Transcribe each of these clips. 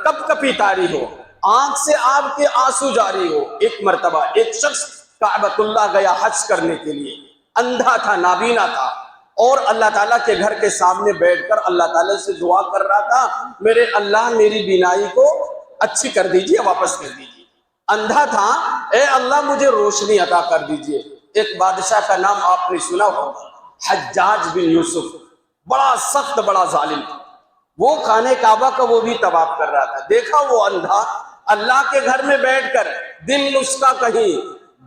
Cup کپی طاری ہو، آنکھ سے آپ کے آنسو جاری ہو۔ ایک مرتبہ ایک شخص کعبۃ اللہ گیا حج کرنے کے لیے، اندھا تھا، نابینا تھا، اور اللہ تعالیٰ کے گھر کے سامنے بیٹھ کر اللہ تعالیٰ سے دعا کر رہا تھا، میرے اللہ میری بینائی کو اچھی کر دیجئے، واپس کر دیجئے۔ اندھا تھا، اے اللہ مجھے روشنی عطا کر دیجئے۔ ایک بادشاہ کا نام آپ نے سنا ہوگا، حجاج بن یوسف، بڑا سخت، بڑا ظالم تھا۔ وہ خانہ کعبہ کا وہ بھی طواف کر رہا تھا، دیکھا وہ اندھا اللہ کے گھر میں بیٹھ کر، دل اس کا کہیں،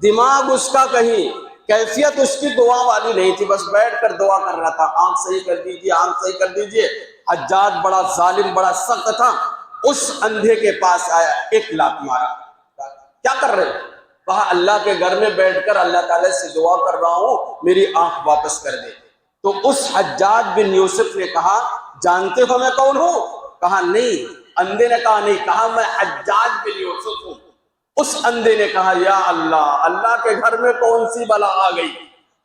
دماغ اس کا کہیں، کیفیت اس کی دعا والی نہیں تھی، بس بیٹھ کر دعا کر رہا تھا، آنکھ صحیح کر دیجئے، آنکھ صحیح کر دیجئے۔ حجاج بڑا ظالم، بڑا سخت تھا، اس اندھے کے پاس آیا، ایک لات مارا۔ کیا کر رہے ہو؟ کہا اللہ کے گھر میں بیٹھ کر اللہ تعالیٰ سے دعا کر رہا ہوں، میری آنکھ واپس کر دے۔ تو اس حجاج بن یوسف نے کہا جانتے ہو میں کون ہوں؟ کہا نہیں۔ اندھے نے کہا نہیں، کہا میں حجاج بن یوسف ہوں۔ اس اندھے نے کہا یا اللہ، اللہ کے گھر میں کون سی بلا آ گئی؟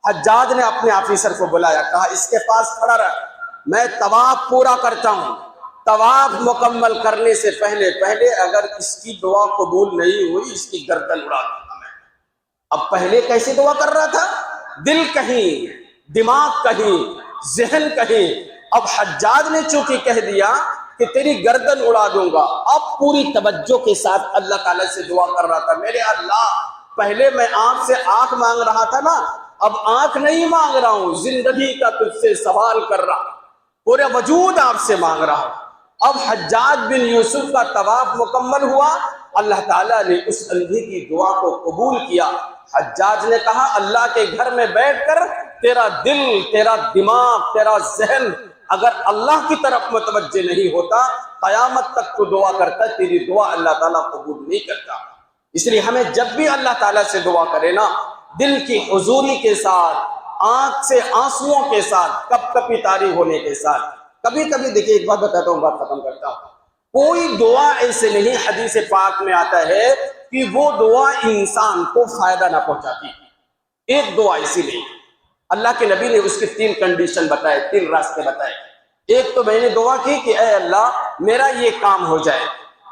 حجاج نے اپنے آفیسر کو بلایا، کہا اس کے پاس کھڑا رہ، میں طواف پورا کرتا ہوں، طواف مکمل کرنے سے پہلے اگر اس کی دعا قبول نہیں ہوئی اس کی گردن اڑا دوں گا میں۔ اب پہلے کیسے دعا کر رہا تھا؟ دل کہیں، دماغ کہیں، ذہن کہیں۔ اب حجاج نے چونکہ کہہ دیا کہ تیری گردن اڑا دوں گا، اب پوری توجہ کے ساتھ اللہ تعالیٰ سے دعا کر رہا تھا، میرے اللہ پہلے میں آنکھ سے آنکھ مانگ رہا تھا نا، اب آنکھ نہیں مانگ رہا ہوں، زندگی کا تجھ سے سوال کر رہا ہوں، پورا وجود آپ سے مانگ رہا ہوں۔ اب حجاج بن یوسف کا طواف مکمل ہوا، اللہ تعالیٰ نے اس اندھے کی دعا کو قبول کیا۔ حجاج نے کہا اللہ کے گھر میں بیٹھ کر تیرا دل، تیرا دماغ، تیرا ذہن اگر اللہ کی طرف متوجہ نہیں ہوتا، قیامت تک تو دعا کرتا، تیری دعا اللہ تعالیٰ قبول نہیں کرتا۔ اس لیے ہمیں جب بھی اللہ تعالیٰ سے دعا کرے نا، دل کی حضوری کے ساتھ، آنکھ سے آنسوؤں کے ساتھ، کپ کپی طاری ہونے کے ساتھ۔ کبھی کبھی دیکھیے ایک بات بتاتا ہوں، بات ختم کرتا ہوں، کوئی دعا ایسے نہیں حدیث پاک میں آتا ہے کہ وہ دعا انسان کو فائدہ نہ پہنچاتی۔ ایک دعا ایسی نہیں، اللہ کے نبی نے اس کی 3 کنڈیشن بتائے، 3 راستے بتائے۔ ایک تو میں نے دعا کی کہ اے اللہ میرا یہ کام ہو جائے،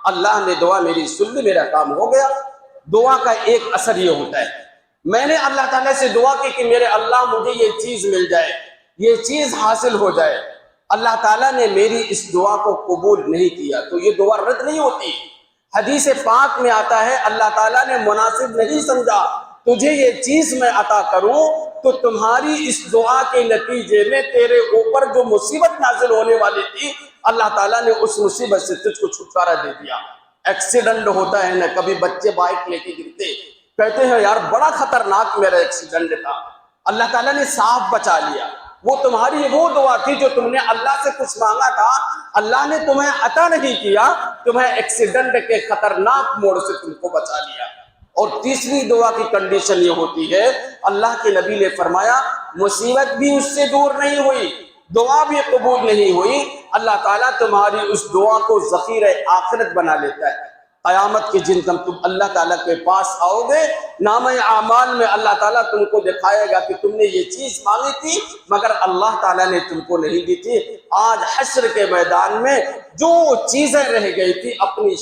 اللہ نے دعا میری سن لی، میرا کام ہو گیا۔ دعا کا ایک اثر یہ ہوتا ہے، میں نے اللہ تعالیٰ سے دعا کی کہ میرے اللہ مجھے یہ چیز مل جائے، یہ چیز حاصل ہو جائے، اللہ تعالیٰ نے میری اس دعا کو قبول نہیں کیا تو یہ دعا رد نہیں ہوتی۔ حدیث پاک میں آتا ہے اللہ تعالیٰ نے مناسب نہیں سمجھا تجھے یہ چیز میں عطا کروں تو تمہاری اس دعا کے نتیجے میں تیرے اوپر جو مصیبت نازل ہونے والی تھی اللہ تعالیٰ نے اس مصیبت سے تجھ کو چھٹکارا دے دیا۔ ایکسیڈنٹ ہوتا ہے نا، کبھی بچے بائک لے کے گرتے، کہتے ہیں یار بڑا خطرناک میرا ایکسیڈنٹ تھا، اللہ تعالیٰ نے صاف بچا لیا۔ وہ تمہاری وہ دعا تھی جو تم نے اللہ سے کچھ مانگا تھا، اللہ نے تمہیں عطا نہیں کیا، تمہیں ایکسیڈنٹ کے خطرناک موڑ سے تم کو بچا لیا۔ اور تیسری دعا کی کنڈیشن یہ ہوتی ہے، اللہ کے نبی نے فرمایا مصیبت بھی اس سے دور نہیں ہوئی، دعا بھی قبول نہیں ہوئی، اللہ تعالیٰ تمہاری اس دعا کو ذخیرہ آخرت بنا لیتا ہے۔ قیامت کے دن تم اللہ تعالیٰ کے پاس آؤ گے، نامہ اعمال میں اللہ تعالیٰ تم کو دکھائے گا کہ تم نے یہ چیز مانگی تھی مگر اللہ تعالیٰ نے تم کو نہیں دی تھی۔ آج حشر کے میدان میں جو چیزیں رہ گئی تھی اپنی